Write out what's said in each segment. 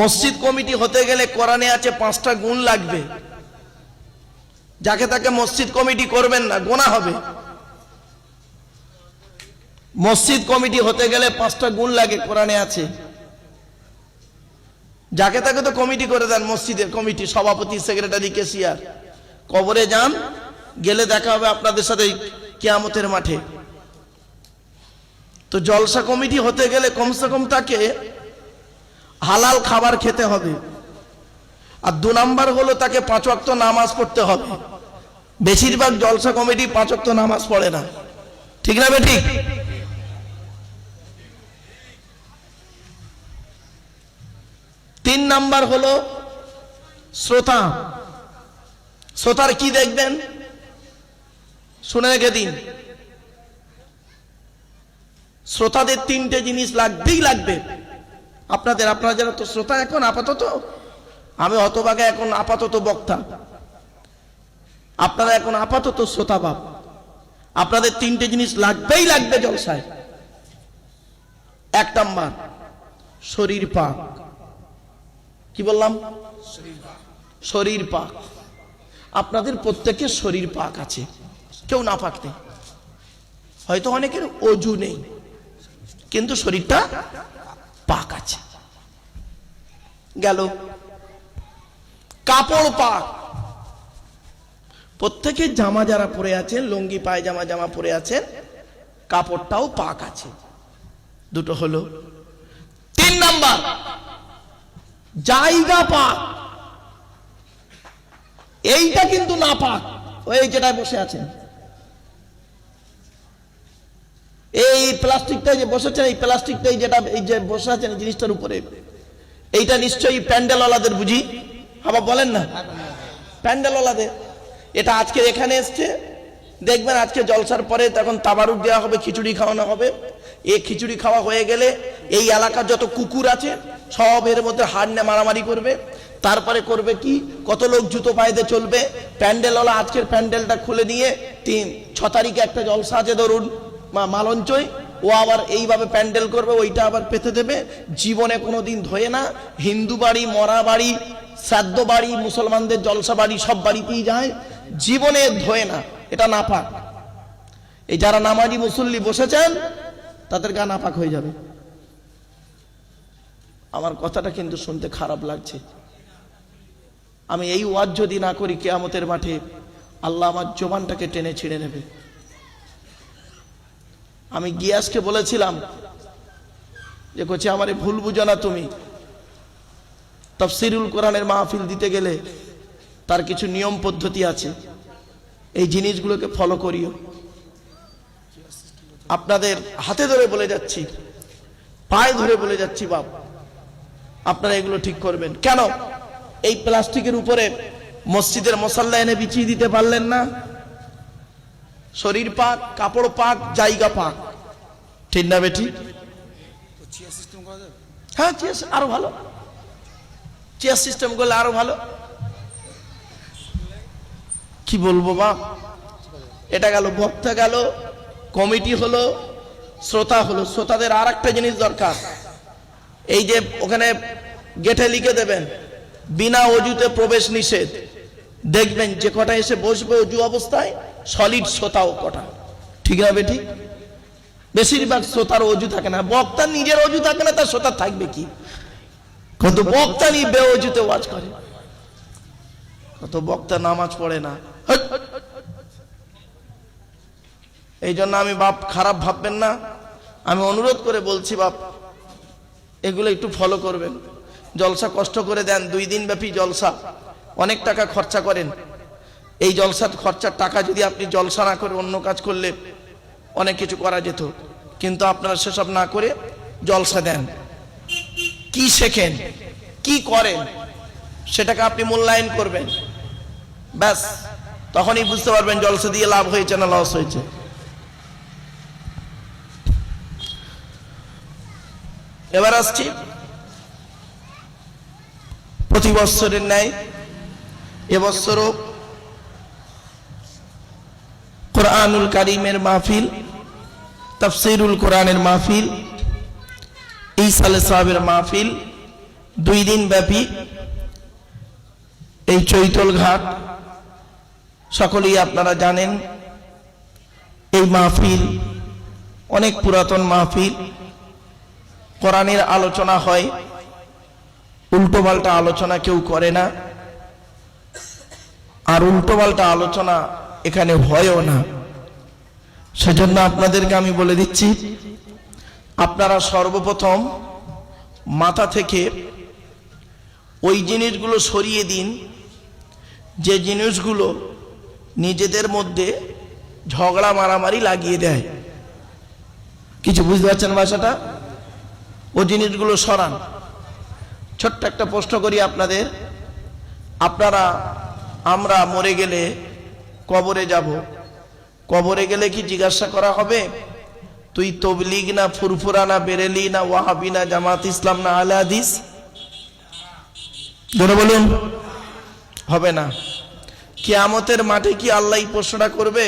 মসজিদ কমিটি হতে গেলে কোরআনে আছে 5টা গুণ লাগবে। যাকে তাকে মসজিদ কমিটি করবেন না, গোনা হবে। মসজিদ কমিটি হতে গেলে 5টা গুণ লাগে, কোরআনে আছে। যাকে তাকে তো কমিটি করে দেন, মসজিদের কমিটি, সভাপতি, সেক্রেটারি, ক্যাশিয়ার। কবরে যান, গেলে দেখা হবে আপনাদের সাথে কিয়ামতের মাঠে। তো জলসা কমিটি হতে গেলে কমসে কম তাকে হালাল খাবার খেতে হবে। আর 2 নাম্বার হলো তাকে 5 ওয়াক্ত নামাজ পড়তে হবে। বেশিরভাগ জলসা কমিটি 5 ওয়াক্ত নামাজ পড়ে না, ঠিক না বেঠিক? 3 নাম্বার হলো শ্রোতা। শ্রোতার কি দেখবেন শুনে রেখে দিন। শ্রোতাদের 3টে জিনিস লাগবেই লাগবে। আপনারা যারা তো শ্রোতা, এখন আপাতত আমি হতভাগে এখন আপাতত বক্তা, আপনারা এখন আপাতত শ্রোতা বাপ। আপনাদের 3টে জিনিস লাগবেই লাগবে জলসায়। 1 নাম্বার শরীর পাক। কি বললাম? শরীর পাক। আপনাদের প্রত্যেকের শরীর পাক আছে, কেউ না পাক নেই। হয়তো অনেকের অজু নেই, কিন্তু শরীরটা পাক আছে। গেল। কাপড় পাক। প্রত্যেকের জামা যারা পরে আছেন, লুঙ্গি জামা পরে আছেন, কাপড়টাও পাক আছে। 2টো হলো। 3 নাম্বার জায়গা পাক। এইটা কিন্তু না পাক। ওই যেটা বসে আছেন, এই প্লাস্টিকটাই যে বসেছেন, এই প্লাস্টিকটাই যেটা এই যে বসে আছেন এই জিনিসটার উপরে, এইটা নিশ্চয়ই প্যান্ডেলওয়ালাদের বুঝি। আবার বলেন না, প্যান্ডেলওয়ালাদের। এটা আজকে এখানে এসছে, দেখবেন আজকে জলসার পরে তখন তাবারুক দেওয়া হবে, খিচুড়ি খাওয়ানো হবে। এই খিচুড়ি খাওয়া হয়ে গেলে এই এলাকার যত কুকুর আছে সব এর মধ্যে হাড় নিয়ে মারামারি করবে। তারপরে করবে কি, কত লোক জুতো পায়েতে চলবে। প্যান্ডেলওয়ালা আজকের প্যান্ডেলটা খুলে নিয়ে 6 তারিখে একটা জলসা আছে ধরুন মালঞ্চই, ও আবার এইভাবে প্যান্ডেল করবে, ওইটা আবার পেতে দেবে। জীবনে কোনোদিন ধোয়ে না। হিন্দু বাড়ি, মরা বাড়ি, শ্রাদ্ধ বাড়ি, মুসলমানদের জলসা বাড়ি, সব বাড়িতেই যায়, জীবনে ধোয়ে না। এটা নাপাক। এই যারা নামাজি মুসল্লি বসেছেন তাদের গা নাপাক হয়ে যাবে। আমার কথাটা কিন্তু শুনতে খারাপ লাগছে। আমি এই ওয়াজ যদি না করি, কিয়ামতের মাঠে আল্লাহ আমার জবানটাকে টেনে ছিঁড়ে নেবে। আমি গিয়াসকে বলেছিলাম যে কোচে আমারে ভুল বুঝো না তুমি। তাফসীরুল কোরআনের মাহফিল দিতে গেলে তার কিছু নিয়ম পদ্ধতি আছে, এই জিনিসগুলোকে ফলো করিও। আপনাদের হাতে ধরে বলে যাচ্ছি, পায়ে ধরে বলে যাচ্ছি, বাপ আপনারা এগুলো ঠিক করবেন। কেন এই প্লাস্টিকের উপরে মসজিদের মুসাল্লা এনে বিছিয়ে দিতে পারলেন না? শরীর পাক, কাপড় পাক, জায়গা পাক, ঠিক না বেটি? হ্যাঁ, চেয়ার আরো ভালো, চেয়ার সিস্টেম করলে আরো ভালো। কি বলবো বাপ, এটা গেল, বক্তা গেল, কমিটি হলো, শ্রোতা হলো। শ্রোতাদের আর একটা জিনিস দরকার, এই যে ওখানে গেটে লিখে দেবেন বিনা অজুতে প্রবেশ নিষেধ। দেখবেন যে কটা এসে বসবে অজু অবস্থায়, সলিড শ্রোতাও কটা, ঠিক না বেঠিক? বেশিরভাগ শ্রোতার অজু থাকে না। বক্তার নিজের অজু থাকে না, তার শ্রোতার থাকবে কি? কত বক্তা নিয়ে বেঅজুতে ওয়াজ করে, কত বক্তা নামাজ পড়ে না। এই জন্য আমি বাপ খারাপ ভাববেন না, আমি অনুরোধ করে বলছি বাপ এগুলো একটু ফলো করবেন। জলসা কষ্ট করে দেন, 2 দিন ব্যাপী জলসা, অনেক টাকা খরচা করেন। এই জলসার খরচার টাকা যদি আপনি জলসা না করে অন্য কাজ করলে অনেক কিছু করা যেত, কিন্তু আপনারা সেসব না করে জলসা দেন। কি শেখেন, কি করেন, সেটাকে আপনি মূল্যায়ন করবেন। ব্যাস, তখনই বুঝতে পারবেন জলসা দিয়ে লাভ হয়েছে না লস হয়েছে। এবার আসছি প্রতি বছরের ন্যায় এবছরও কোরআনুল কারীমের মাহফিল, তাফসীরুল কোরআনের মাহফিল, ঈসা আলাইহিস সালামের মাহফিল, 2 দিন ব্যাপী এই চৈতল ঘাট, সকলেই আপনারা জানেন এই মাহফিল অনেক পুরাতন মাহফিল। কোরআনের আলোচনা হয়, উল্টোপাল্টা আলোচনা কেউ করে না, আর উল্টোপাল্টা আলোচনা এখানে হয়ও না। সেজন্য আপনাদেরকে আমি বলে দিচ্ছি, আপনারা সর্বপ্রথম মাথা থেকে ওই জিনিসগুলো সরিয়ে দিন যে জিনিসগুলো নিজেদের মধ্যে ঝগড়া মারামারি লাগিয়ে দেয়। কিছু বুঝতে পারছেন ভাষাটা? ও জিনিসগুলো সরান। ছোট্ট একটা প্রশ্ন করি আপনাদের, আমরা মরে গেলে কবরে যাব, কবরে গেলে কি জিজ্ঞাসা করা হবে তুই তবলিগ না ফুরফুরা না বেরেলি না ওয়াহাবি না জামাত ইসলাম না আহলে হাদিস? ধরে বলুন, হবে না। কিয়ামতের মাঠে কি আল্লাহ এই প্রশ্নটা করবে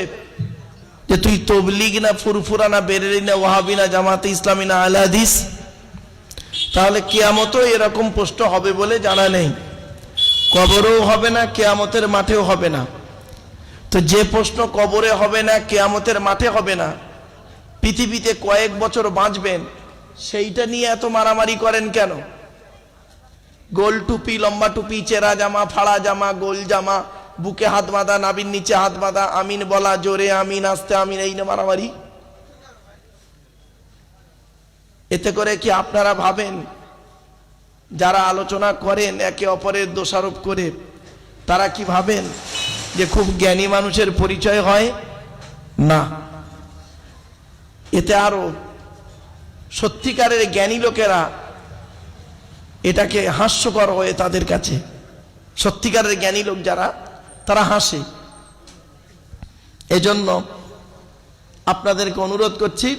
যে তুই তবলিগ না ফুরফুরা না বেরেলি না ওয়াহাবি না জামাত ইসলামী না আহলে হাদিস? তাহলে কিয়ামতও এরকম প্রশ্ন হবে বলে জানা নেই, কবরেও হবে না, কিয়ামতের মাঠেও হবে না। তো যে প্রশ্ন কবরে হবে না, কিয়ামতের মাঠে হবে না, পৃথিবীতে কয়েক বছর বাঁচবেন সেইটা নিয়ে এত মারামারি করেন কেন? গোল টুপি, লম্বা টুপি, চেরা জামা, ফাড়া জামা, গোল জামা, বুকে হাত বাঁধা, নাভির নিচে হাত বাঁধা, আমিন বলা, জোরে আমিন, আস্তে আমিন, এই না মারামারি। এতে করে কি আপনারা ভাবেন যারা আলোচনা করেন একে অপরের দোষারোপ করে, তারা কি ভাবেন যে খুব জ্ঞানী মানুষের পরিচয় হয়? না, এতে আরো সত্যিকারের জ্ঞানী লোকেরা এটাকে হাস্যকর হয়ে তাদের কাছে, সত্যিকারের জ্ঞানী লোক যারা, তারা হাসে। এজন্য আপনাদেরকে অনুরোধ করছি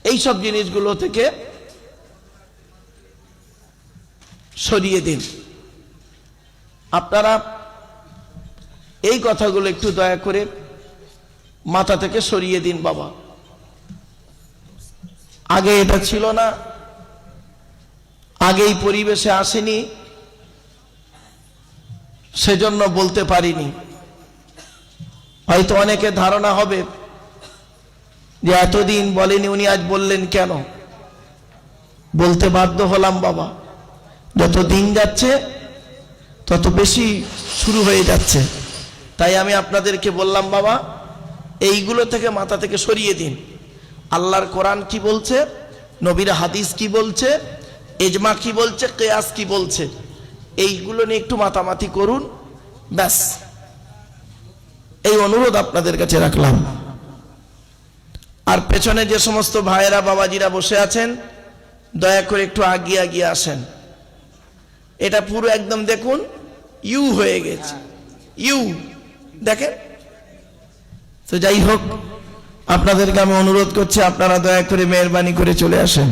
এই সব জিনিসগুলো থেকে সরিয়ে দিন। আপনারা এই কথাগুলো একটু দয়া করে মাথা থেকে সরিয়ে দিন বাবা। আগে এটা ছিল না, আগে এই পরিবেশে আসেনি, সেজন্য বলতে পারিনি। হয়তো অনেকে ধারণা হবে যে এতদিন বলেনি উনি, আজ বললেন কেন? বলতে বাধ্য হলাম বাবা, যত দিন যাচ্ছে তত বেশি শুরু হয়ে যাচ্ছে। তাই আমি আপনাদেরকে বললাম বাবা, এইগুলো থেকে মাথা থেকে সরিয়ে দিন। আল্লাহর কোরআন কি বলছে, নবীর হাদিস কি বলছে, ইজমা কি বলছে, কিয়াস কি বলছে, এইগুলো নিয়ে একটু মাতামাতি করুন, ব্যাস। এই অনুরোধ আপনাদের কাছে রাখলাম। আর পেছনে যে সমস্ত ভাইয়েরা বাবাজিরা বসে আছেন, দয়া করে একটু আগিয়ে আগিয়ে আসেন। এটা পুরো একদম দেখুন ইউ হয়ে গেছে, ইউ দেখেন। তো যাই হোক, আপনাদেরকে আমি অনুরোধ করছি আপনারা দয়া করে মেহরবানি করে চলে আসেন।